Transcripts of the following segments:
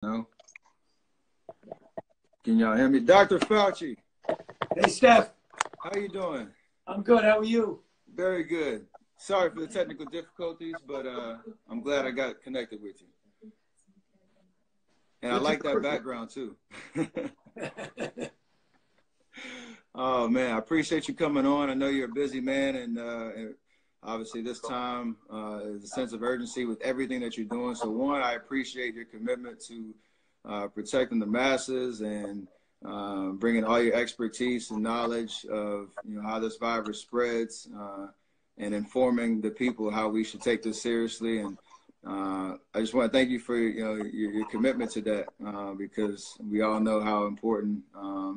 No? Can y'all hear me? Dr. Fauci, Hey, Steph. how you doing? I'm good. How are you? Very good. Sorry for the technical difficulties, but I'm glad I got connected with you. And I like that background too. Oh man, I appreciate you coming on. I know you're a busy man, and obviously this time is a sense of urgency with everything that you're doing. So one, I appreciate your commitment to protecting the masses and bringing all your expertise and knowledge of how this virus spreads and informing the people how we should take this seriously. And I just want to thank you for your commitment to that because we all know how important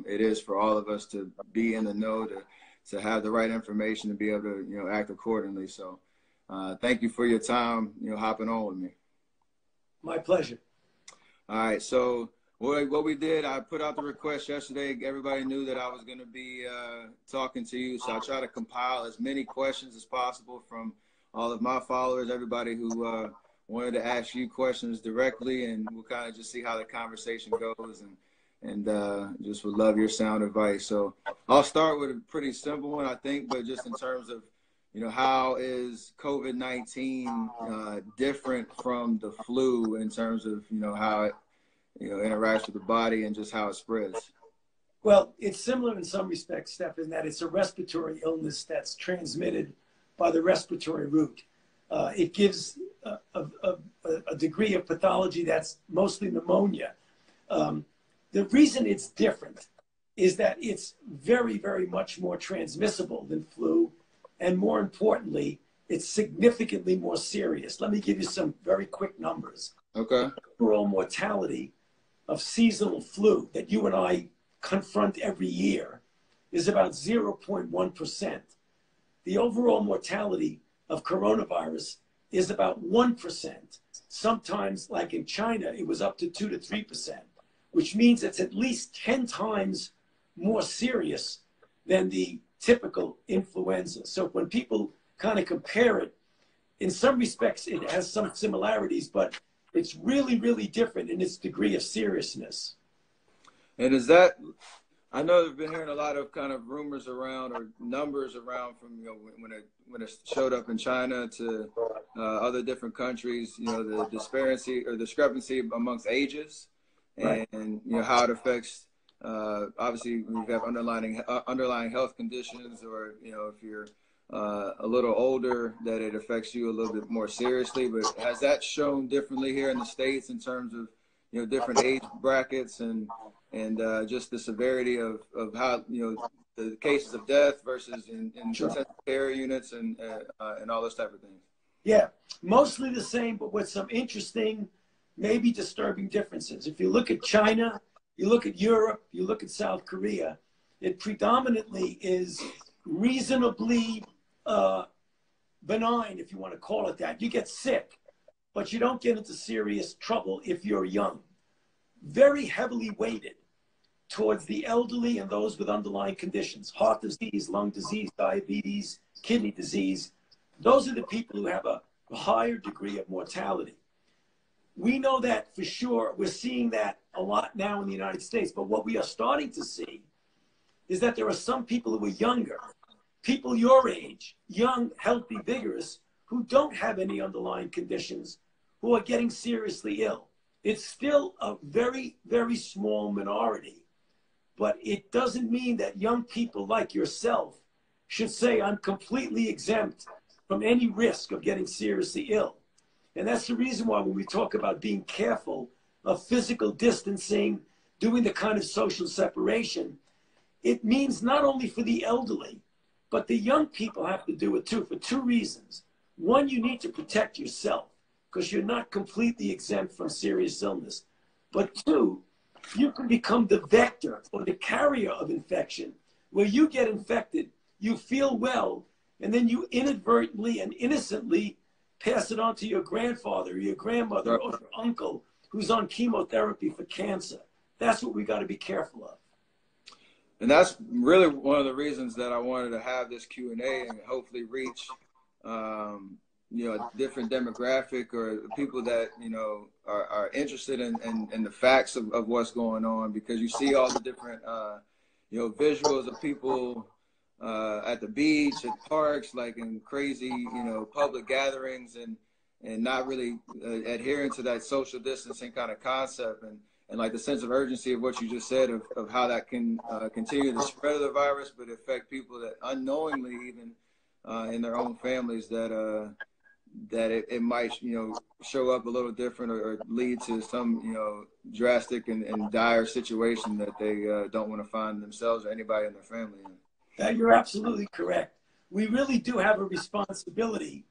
it is for all of us to be in the know, to have the right information, to be able to act accordingly. So thank you for your time hopping on with me. My pleasure. All right, so what we did, I put out the request yesterday. Everybody knew that I was going to be talking to you, so I try to compile as many questions as possible from all of my followers, everybody who wanted to ask you questions directly, and we'll kind of just see how the conversation goes, and just would love your sound advice. So I'll start with a pretty simple one, I think, but just in terms of, how is COVID-19 different from the flu in terms of, how it, interacts with the body and just how it spreads? Well, it's similar in some respects, Steph, in that it's a respiratory illness that's transmitted by the respiratory route. It gives a degree of pathology that's mostly pneumonia. The reason it's different is that it's very, very much more transmissible than flu. And more importantly, it's significantly more serious. Let me give you some very quick numbers. Okay. Overall mortality of seasonal flu that you and I confront every year is about 0.1%. The overall mortality of coronavirus is about 1%. Sometimes, like in China, it was up to 2 to 3%, which means it's at least 10 times more serious than the typical influenza. So when people kind of compare it, in some respects, it has some similarities, but it's really, really different in its degree of seriousness. And is that, I know I've been hearing a lot of kind of rumors around or numbers around from, when it showed up in China to other different countries, the discrepancy amongst ages and, Right. How it affects, obviously we have underlying health conditions, or, if you're a little older, that it affects you a little bit more seriously. But has that shown differently here in the States in terms of, different age brackets and just the severity of how, the cases of death versus in Sure. intensive care units and all those type of things? Yeah, mostly the same, but with some interesting, maybe disturbing differences. If you look at China, you look at Europe, you look at South Korea, it predominantly is reasonably benign, if you want to call it that. You get sick, but you don't get into serious trouble if you're young. Very heavily weighted towards the elderly and those with underlying conditions, heart disease, lung disease, diabetes, kidney disease. Those are the people who have a higher degree of mortality. We know that for sure. We're seeing that a lot now in the United States. But what we are starting to see is that there are some people who are younger, people your age, young, healthy, vigorous, who don't have any underlying conditions, who are getting seriously ill. It's still a very, very small minority, but it doesn't mean that young people like yourself should say, I'm completely exempt from any risk of getting seriously ill. And that's the reason why when we talk about being careful of physical distancing, doing the kind of social separation, it means not only for the elderly, but the young people have to do it too, for two reasons. One, you need to protect yourself because you're not completely exempt from serious illness. But two, you can become the vector or the carrier of infection, where you get infected, you feel well, and then you inadvertently and innocently pass it on to your grandfather or your grandmother or your uncle who's on chemotherapy for cancer. That's what we got to be careful of. And that's really one of the reasons that I wanted to have this Q&A and hopefully reach, a different demographic or people that, are interested in the facts of what's going on, because you see all the different, visuals of people at the beach, at parks, like in crazy, public gatherings, and not really adhering to that social distancing kind of concept, and like the sense of urgency of what you just said of how that can continue the spread of the virus, but affect people that unknowingly, even in their own families, that it might, show up a little different, or lead to some, drastic and dire situation that they don't want to find themselves or anybody in their family in. You're absolutely correct. We really do have a responsibility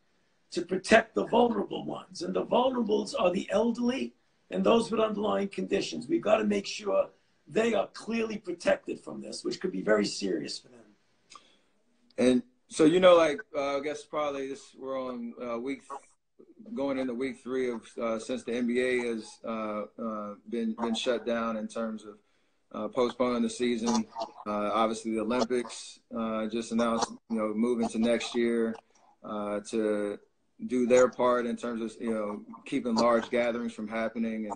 to protect the vulnerable ones. And the vulnerables are the elderly and those with underlying conditions. We've got to make sure they are clearly protected from this, which could be very serious for them. And so, I guess probably we're on going into week 3 of since the NBA has been shut down in terms of postponing the season. Obviously, the Olympics just announced, moving to next year to do their part in terms of, keeping large gatherings from happening,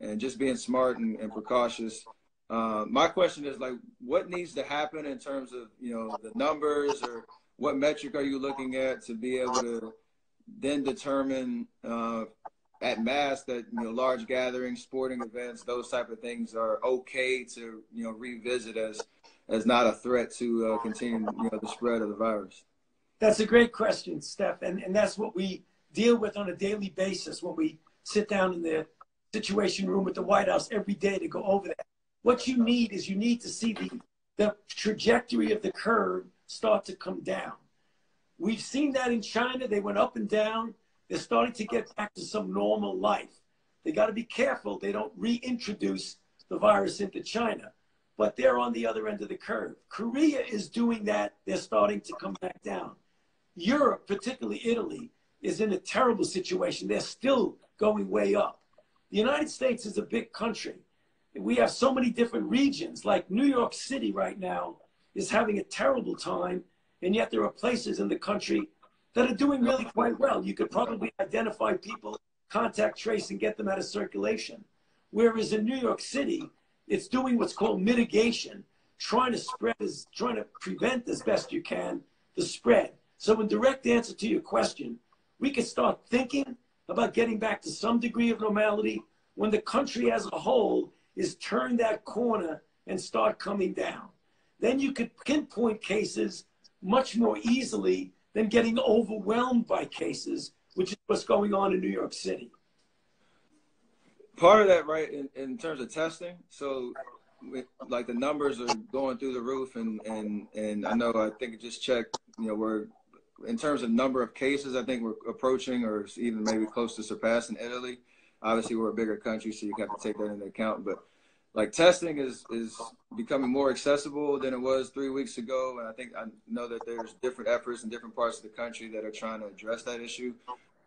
and just being smart and precautious. My question is, like, what needs to happen in terms of, the numbers, or what metric are you looking at to be able to then determine at mass that, large gatherings, sporting events, those type of things are okay to, revisit as not a threat to continue, the spread of the virus? That's a great question, Steph. And that's what we deal with on a daily basis when we sit down in the Situation Room at the White House every day to go over that. What you need is to see the trajectory of the curve start to come down. We've seen that in China. They went up and down. They're starting to get back to some normal life. They got to be careful they don't reintroduce the virus into China. But they're on the other end of the curve. Korea is doing that. They're starting to come back down. Europe, particularly Italy, is in a terrible situation. They're still going way up. The United States is a big country. We have so many different regions. Like New York City right now is having a terrible time, and yet there are places in the country that are doing really quite well. You could probably identify people, contact trace, and get them out of circulation. Whereas in New York City, it's doing what's called mitigation, trying to prevent as best you can the spread. So in direct answer to your question, we can start thinking about getting back to some degree of normality when the country as a whole is turned that corner and start coming down. Then you could pinpoint cases much more easily than getting overwhelmed by cases, which is what's going on in New York City. Part of that, right, in terms of testing, so like the numbers are going through the roof, and I think it just checked, we're, in terms of number of cases, I think we're approaching or even maybe close to surpassing Italy. Obviously, we're a bigger country, so you have to take that into account. But like testing is becoming more accessible than it was 3 weeks ago. And I know that there's different efforts in different parts of the country that are trying to address that issue.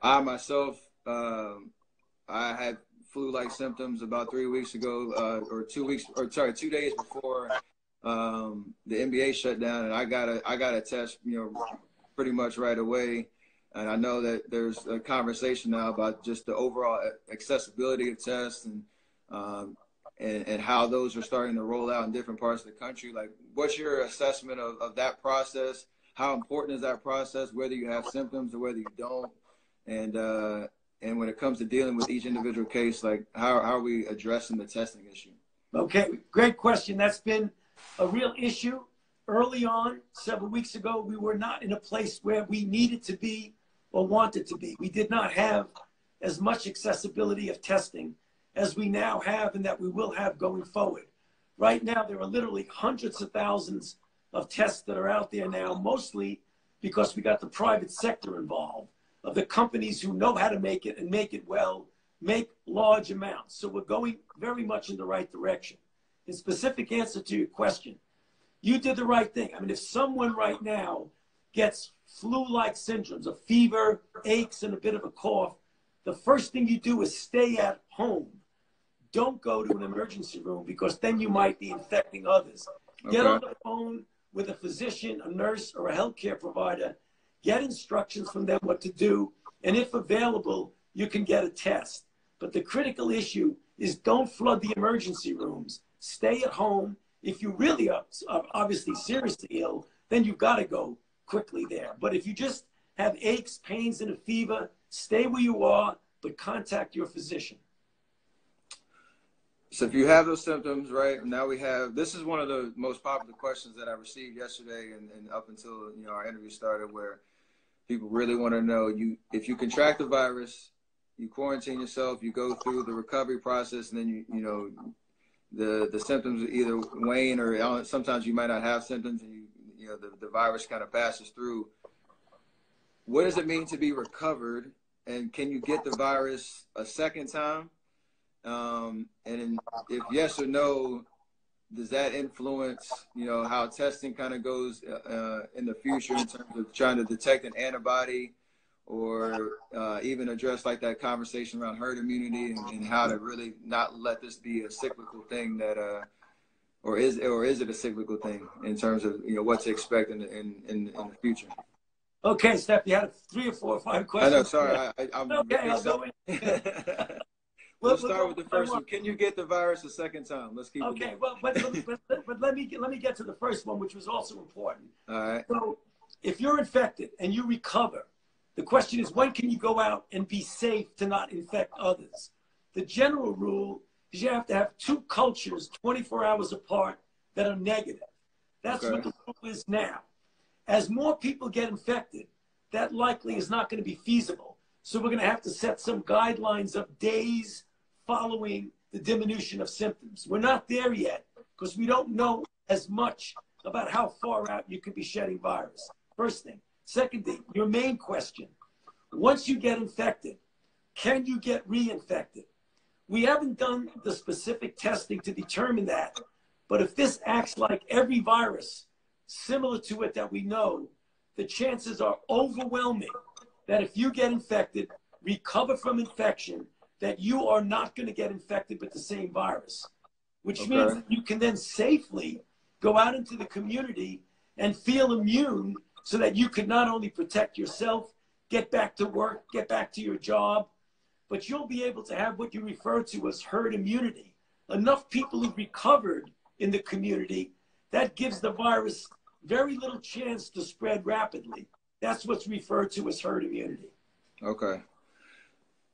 I myself, I had flu-like symptoms about 3 weeks ago, or 2 days before the NBA shut down, and I got a test, pretty much right away. And I know that there's a conversation now about just the overall accessibility of tests, and how those are starting to roll out in different parts of the country. Like, what's your assessment of that process? How important is that process, whether you have symptoms or whether you don't? And when it comes to dealing with each individual case, like, how are we addressing the testing issue? Okay, great question. That's been a real issue. Early on, several weeks ago, we were not in a place where we needed to be or wanted to be. We did not have as much accessibility of testing as we now have and that we will have going forward. Right now, there are literally hundreds of thousands of tests that are out there now, mostly because we got the private sector involved, of the companies who know how to make it and make it well, make large amounts. So we're going very much in the right direction. In specific answer to your question, you did the right thing. I mean, if someone right now gets flu-like symptoms, a fever, aches, and a bit of a cough, the first thing you do is stay at home. Don't go to an emergency room, because then you might be infecting others. Okay. Get on the phone with a physician, a nurse, or a healthcare provider. Get instructions from them what to do. And if available, you can get a test. But the critical issue is don't flood the emergency rooms. Stay at home. If you really are obviously seriously ill, then you've got to go quickly there. But if you just have aches, pains, and a fever, stay where you are, but contact your physician. So if you have those symptoms, right, now we have, this is one of the most popular questions that I received yesterday and up until, our interview started, where people really want to know, if you contract the virus, you quarantine yourself, you go through the recovery process, and then the symptoms either wane or sometimes you might not have symptoms, and the virus kind of passes through. What does it mean to be recovered, and can you get the virus a second time? And if yes or no, does that influence, how testing kind of goes in the future in terms of trying to detect an antibody, or even address like that conversation around herd immunity and how to really not let this be a cyclical thing that, or is it a cyclical thing in terms of what to expect in the future? Okay, Steph, you had 3 or 4 or 5 questions. I know, sorry, I'm okay, I'll go in. We'll start with the first one. Can you get the virus a second time? Let's keep it. Okay, well, but let me get to the first one, which was also important. All right. So, if you're infected and you recover, the question is, when can you go out and be safe to not infect others? The general rule is you have to have 2 cultures 24 hours apart that are negative. That's what the rule is now. As more people get infected, that likely is not going to be feasible. So we're going to have to set some guidelines of days following the diminution of symptoms. We're not there yet because we don't know as much about how far out you could be shedding virus. First thing. Second thing, your main question. Once you get infected, can you get reinfected? We haven't done the specific testing to determine that. But if this acts like every virus similar to it that we know, the chances are overwhelming that if you get infected, recover from infection, that you are not going to get infected with the same virus, which means that you can then safely go out into the community and feel immune so that you can not only protect yourself, get back to work, get back to your job, but you'll be able to have what you refer to as herd immunity. Enough people who've recovered in the community, that gives the virus very little chance to spread rapidly. That's what's referred to as herd immunity. Okay.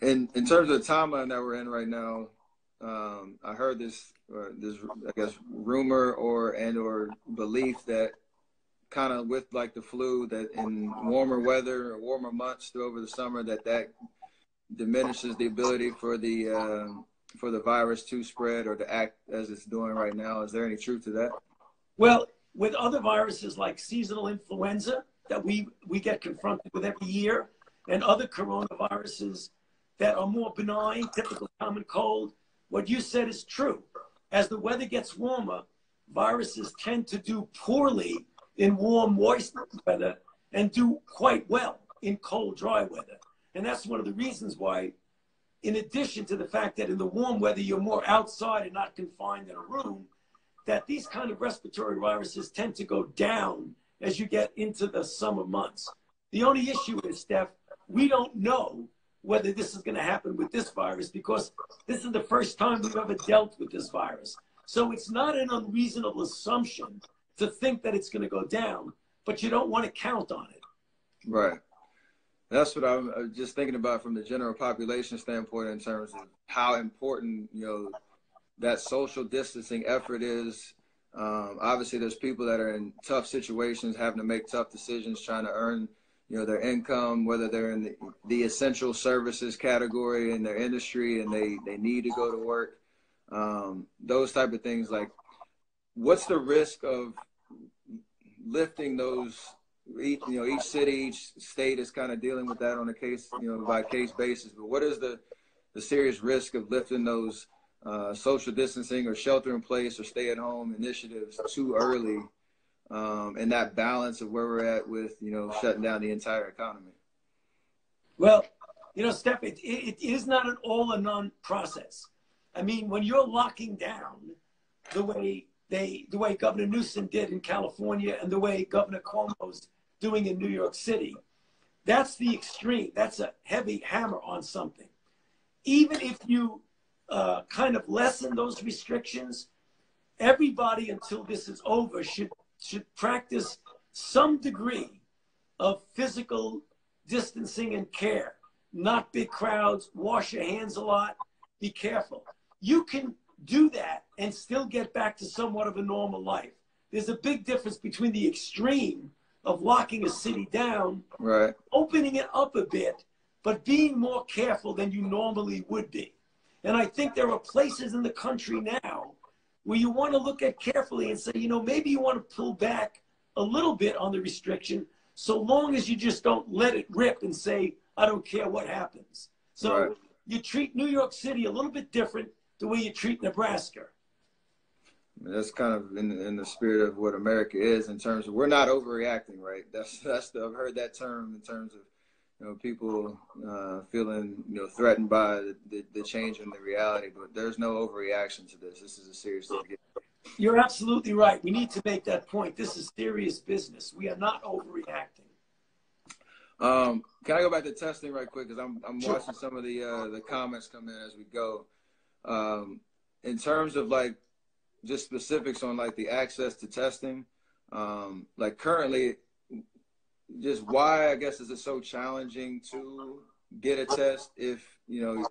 In terms of the timeline that we're in right now, I heard this I guess rumor or belief that kind of with like the flu, that in warmer weather or warmer months over the summer, that diminishes the ability for the virus to spread or to act as it's doing right now. Is there any truth to that? Well, with other viruses like seasonal influenza that we get confronted with every year, and other coronaviruses that are more benign, typical common cold, what you said is true. As the weather gets warmer, viruses tend to do poorly in warm, moist weather and do quite well in cold, dry weather. And that's one of the reasons why, in addition to the fact that in the warm weather you're more outside and not confined in a room, that these kind of respiratory viruses tend to go down as you get into the summer months. The only issue is, Steph, we don't know whether this is going to happen with this virus because this is the first time we've ever dealt with this virus. So it's not an unreasonable assumption to think that it's going to go down, but you don't want to count on it. Right. That's what I'm just thinking about from the general population standpoint in terms of how important, that social distancing effort is. Obviously, there's people that are in tough situations, having to make tough decisions, trying to earn, their income, whether they're in the essential services category in their industry and they need to go to work. Those type of things. Like, what's the risk of lifting those? Each city, each state is kind of dealing with that on a case, by case basis. But what is the serious risk of lifting those social distancing or shelter in place or stay at home initiatives too early, and that balance of where we're at with, shutting down the entire economy? Well, Steph, it is not an all or none process. I mean, when you're locking down the way Governor Newsom did in California and the way Governor Cuomo's doing in New York City, That's the extreme. That's a heavy hammer on something. Even if you kind of lessen those restrictions, everybody until this is over should practice some degree of physical distancing and care. Not big crowds, wash your hands a lot, be careful. You can do that and still get back to somewhat of a normal life. There's a big difference between the extreme of locking a city down, right, opening it up a bit, but being more careful than you normally would be. And I think there are places in the country now where you want to look at carefully and say, you know, maybe you want to pull back a little bit on the restriction, so long as you just don't let it rip and say, I don't care what happens. So right. you treat New York City a little bit different the way you treat Nebraska. That's kind of in the spirit of what America is, in terms of we're not overreacting, right? I've heard that term in terms of, you know, people feeling, you know, threatened by the change in the reality, but there's no overreaction to this. This is a serious thing. You're absolutely right. We need to make that point. This is serious business. We are not overreacting. Can I go back to testing right quick? Because I'm Sure. watching some of the comments come in as we go. In terms of like just specifics on like the access to testing, like currently, just why, I guess, is it so challenging to get a test if, you know,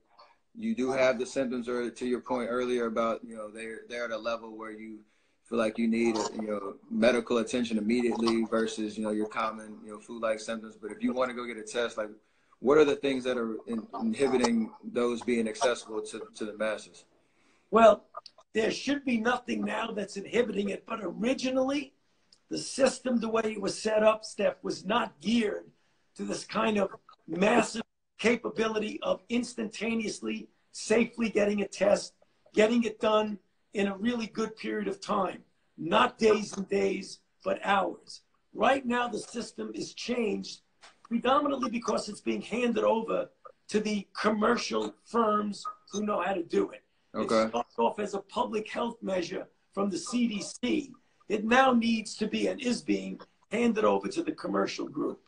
you do have the symptoms, or to your point earlier about, you know, they're at a level where you feel like you need, you know, medical attention immediately versus, you know, your common, you know, flu-like symptoms. But if you want to go get a test, like, what are the things that are inhibiting those being accessible to the masses? Well, there should be nothing now that's inhibiting it, but originally the system, the way it was set up, Steph, was not geared to this kind of massive capability of instantaneously, safely getting a test, getting it done in a really good period of time, not days and days, but hours. Right now, the system is changed predominantly because it's being handed over to the commercial firms who know how to do it. Okay. It started off as a public health measure from the CDC. It now needs to be and is being handed over to the commercial group.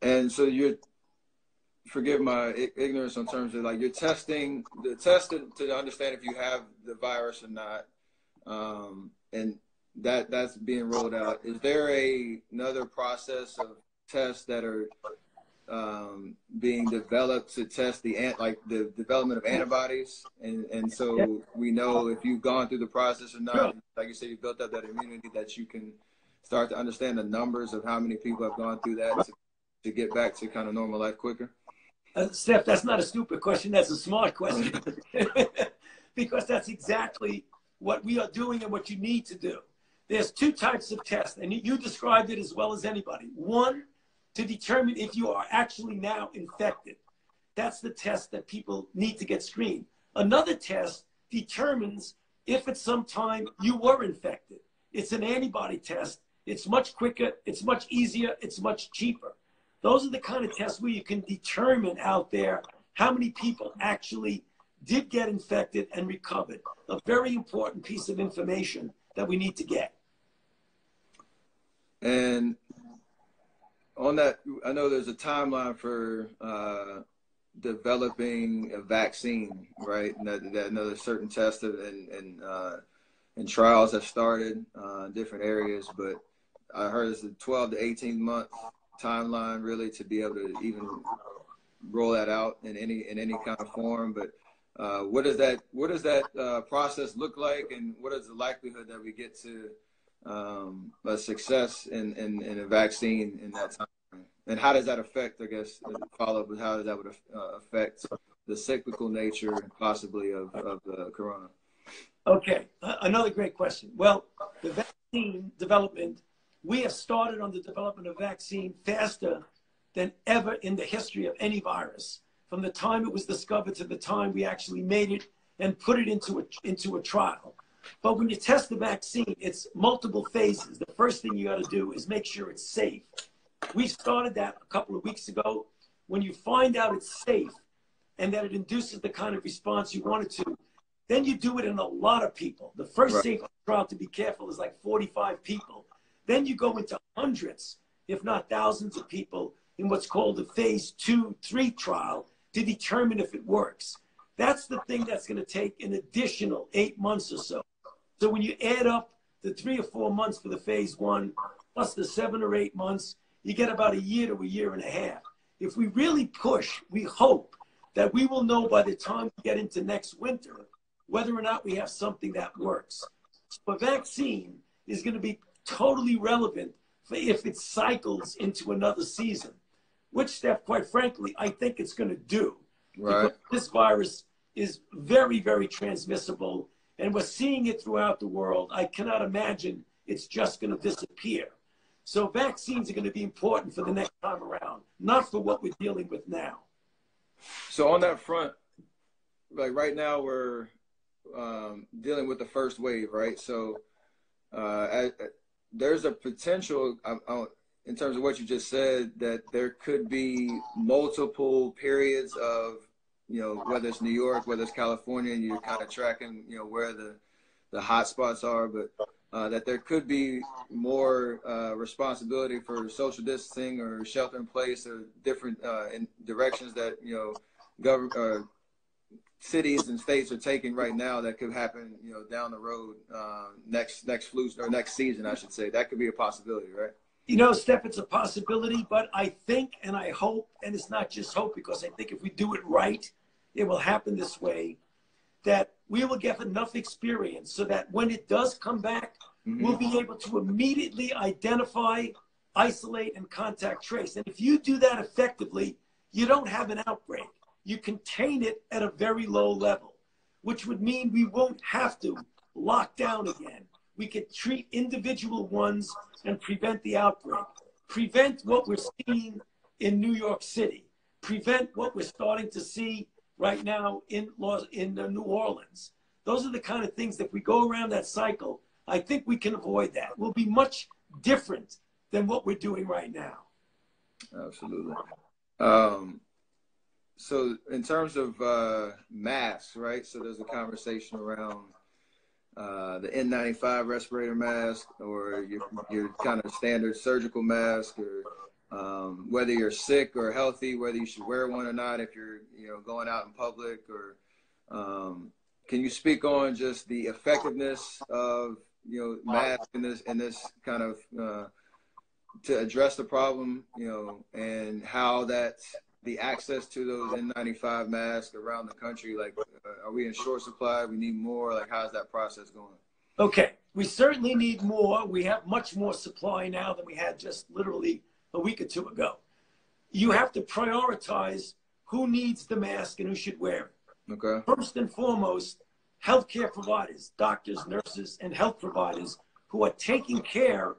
And so forgive my ignorance in terms of like you're testing to understand if you have the virus or not, and that's being rolled out. Is there another process of tests that are being developed to test the development of antibodies, and so we know if you've gone through the process or not? Sure. Like you said, you built up that immunity that you can start to understand the numbers of how many people have gone through that to get back to kind of normal life quicker. Steph, that's not a stupid question. That's a smart question. Because that's exactly what we are doing and what you need to do. There's two types of tests, and you described it as well as anybody. One, to determine if you are actually now infected. That's the test that people need to get screened. Another test determines if at some time you were infected. It's an antibody test. It's much quicker. It's much easier. It's much cheaper. Those are the kind of tests where you can determine out there how many people actually did get infected and recovered. A very important piece of information that we need to get. And on that, I know there's a timeline for developing a vaccine, right? And that another certain tests and trials have started in different areas, but I heard it's a 12 to 18 month timeline really to be able to even roll that out in any kind of form. But what does that process look like, and what is the likelihood that we get to a success in a vaccine in that time? And how does that affect, I guess, follow up with how that would affect the cyclical nature possibly of the corona? Okay, another great question. Well, the vaccine development, we have started on the development of vaccine faster than ever in the history of any virus. From the time it was discovered to the time we actually made it and put it into a trial. But when you test the vaccine, it's multiple phases. The first thing you got to do is make sure it's safe. We started that a couple of weeks ago. When you find out it's safe and that it induces the kind of response you want it to, then you do it in a lot of people. The first safety trial, to be careful, is like 45 people. Then you go into hundreds, if not thousands of people, in what's called a phase 2-3 trial to determine if it works. That's the thing that's going to take an additional 8 months or so. So when you add up the 3 or 4 months for the phase 1 plus the 7 or 8 months, you get about a year to a year and a half. If we really push, we hope that we will know by the time we get into next winter whether or not we have something that works. So a vaccine is going to be totally relevant for if it cycles into another season, which, Steph, quite frankly, I think it's going to do. Right. Because this virus is very, very transmissible, and we're seeing it throughout the world. I cannot imagine it's just going to disappear. So vaccines are going to be important for the next time around, not for what we're dealing with now. So on that front, like right now we're dealing with the first wave, right? So there's a potential, in terms of what you just said, that there could be multiple periods of, you know, whether it's New York, whether it's California, and you're kind of tracking, you know, where the hot spots are, but that there could be more responsibility for social distancing or shelter in place or different in directions that, you know, cities and states are taking right now that could happen, you know, down the road, next flu or next season, I should say. That could be a possibility, right? You know, Steph, it's a possibility, but I think and I hope, and it's not just hope, because I think if we do it right, it will happen this way, that we will get enough experience so that when it does come back, we'll be able to immediately identify, isolate, and contact trace. And if you do that effectively, you don't have an outbreak. You contain it at a very low level, which would mean we won't have to lock down again. We could treat individual ones and prevent the outbreak. Prevent what we're seeing in New York City. Prevent what we're starting to see right now in New Orleans. Those are the kind of things that if we go around that cycle, I think we can avoid that. We'll be much different than what we're doing right now. Absolutely. So in terms of masks, right? So there's a conversation around the N95 respirator mask, or your kind of standard surgical mask, or whether you're sick or healthy, whether you should wear one or not if you're, you know, going out in public, or can you speak on just the effectiveness of, you know, masks in this kind of to address the problem, you know, and how that's the access to those N95 masks around the country? Like, are we in short supply? We need more? Like, how's that process going? Okay, we certainly need more. We have much more supply now than we had just literally a week or two ago. You have to prioritize who needs the mask and who should wear it. Okay. First and foremost, healthcare providers, doctors, nurses, and health providers who are taking care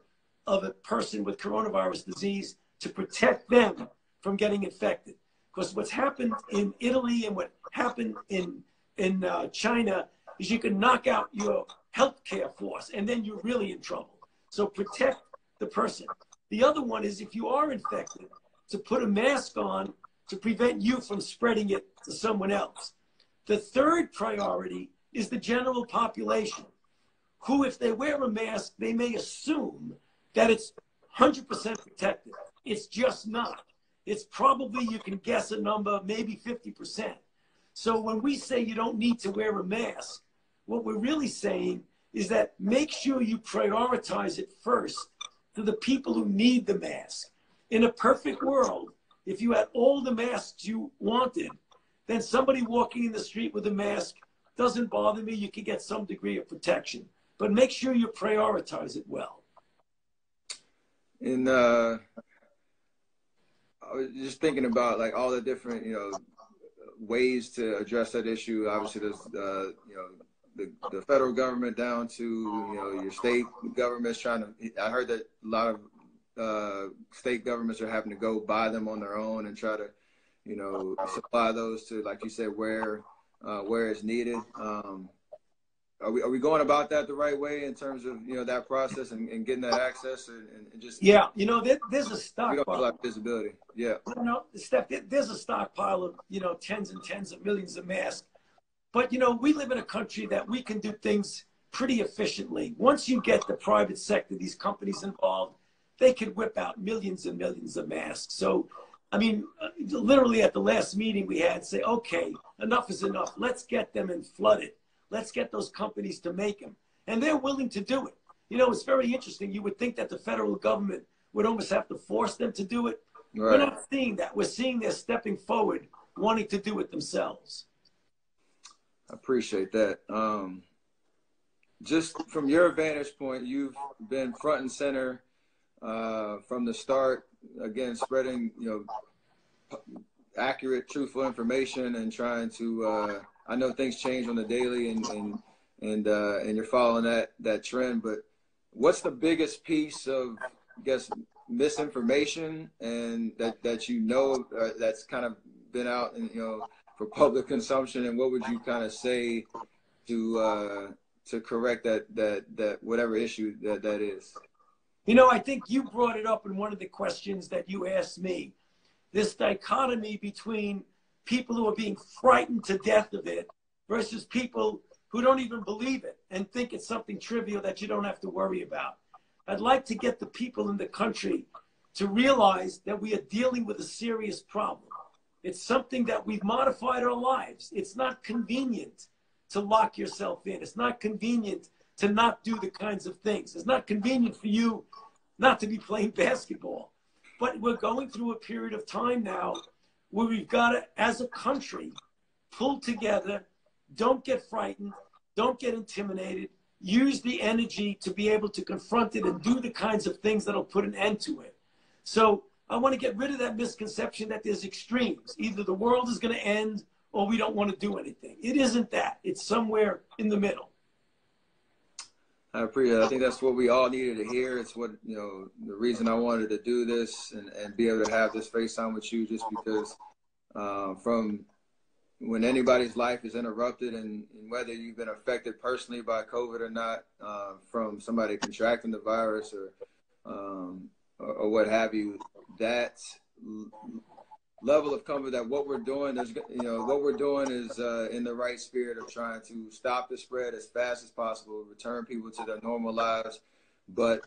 of a person with coronavirus disease to protect them from getting infected. Because what's happened in Italy and what happened in China is you can knock out your healthcare force and then you're really in trouble. So protect the person. The other one is, if you are infected, to put a mask on to prevent you from spreading it to someone else. The third priority is the general population, who, if they wear a mask, they may assume that it's 100% protected. It's just not. It's probably, you can guess a number, maybe 50%. So when we say you don't need to wear a mask, what we're really saying is that make sure you prioritize it first to the people who need the mask. In a perfect world, if you had all the masks you wanted, then somebody walking in the street with a mask doesn't bother me. You can get some degree of protection, but make sure you prioritize it well. And I was just thinking about, like, all the different, you know, ways to address that issue. Obviously, there's, you know, the federal government down to, you know, your state governments trying to, I heard that a lot of state governments are having to go buy them on their own and try to, you know, supply those to, like you said, where it's needed. Are we going about that the right way in terms of, you know, that process and getting that access and just? Yeah, you know, there's a stockpile. We don't have a lot of visibility. Yeah. You know, Steph, there's a stockpile of, you know, tens and tens of millions of masks. But, you know, we live in a country that we can do things pretty efficiently. Once you get the private sector, these companies involved, they could whip out millions and millions of masks. So I mean, literally at the last meeting we had, say, okay, enough is enough. Let's get them and flood it. Let's get those companies to make them. And they're willing to do it. You know, it's very interesting. You would think that the federal government would almost have to force them to do it. Right. We're not seeing that. We're seeing they're stepping forward, wanting to do it themselves. I appreciate that. Just from your vantage point, you've been front and center from the start, again, spreading, accurate, truthful information and trying to, I know things change on the daily and you're following that trend, but what's the biggest piece of, I guess, misinformation and that that's kind of been out and, for public consumption, and what would you kind of say to correct that whatever issue that is? You know, I think you brought it up in one of the questions that you asked me. This dichotomy between people who are being frightened to death of it versus people who don't even believe it and think it's something trivial that you don't have to worry about. I'd like to get the people in the country to realize that we are dealing with a serious problem. It's something that we've modified our lives. It's not convenient to lock yourself in. It's not convenient to not do the kinds of things. It's not convenient for you not to be playing basketball. But we're going through a period of time now where we've got to, as a country, pull together, don't get frightened, don't get intimidated, use the energy to be able to confront it and do the kinds of things that'll put an end to it. So I want to get rid of that misconception that there's extremes. Either the world is going to end or we don't want to do anything. It isn't that. It's somewhere in the middle. I appreciate it. I think that's what we all needed to hear. It's what, the reason I wanted to do this and be able to have this FaceTime with you, just because from when anybody's life is interrupted and whether you've been affected personally by COVID or not, from somebody contracting the virus or what have you, that level of comfort that what we're doing is, what we're doing is in the right spirit of trying to stop the spread as fast as possible, return people to their normal lives, but,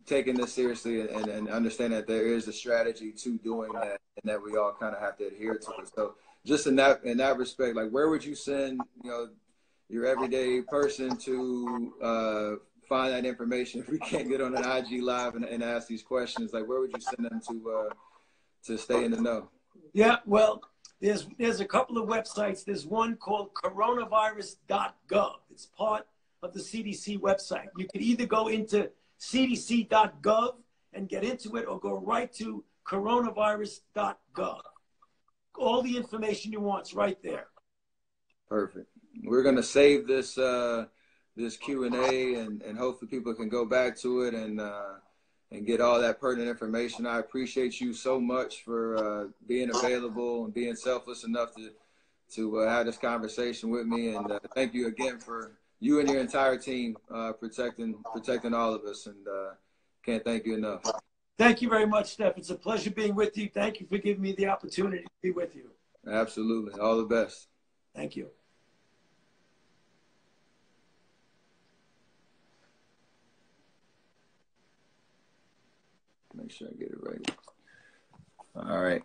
taking this seriously and understand that there is a strategy to doing that and that we all kind of have to adhere to it. So just in that respect, like, where would you send, your everyday person to find that information if we can't get on an IG live and ask these questions? Like, where would you send them to stay in the know? Yeah, well, there's a couple of websites. There's one called coronavirus.gov. It's part of the CDC website. You can either go into cdc.gov and get into it, or go right to coronavirus.gov. All the information you want is right there. Perfect. We're going to save this this Q&A and hopefully people can go back to it and get all that pertinent information. I appreciate you so much for being available and being selfless enough to have this conversation with me. And thank you again for you and your entire team protecting all of us. And can't thank you enough. Thank you very much, Steph. It's a pleasure being with you. Thank you for giving me the opportunity to be with you. Absolutely. All the best. Thank you. Make sure I get it right. All right.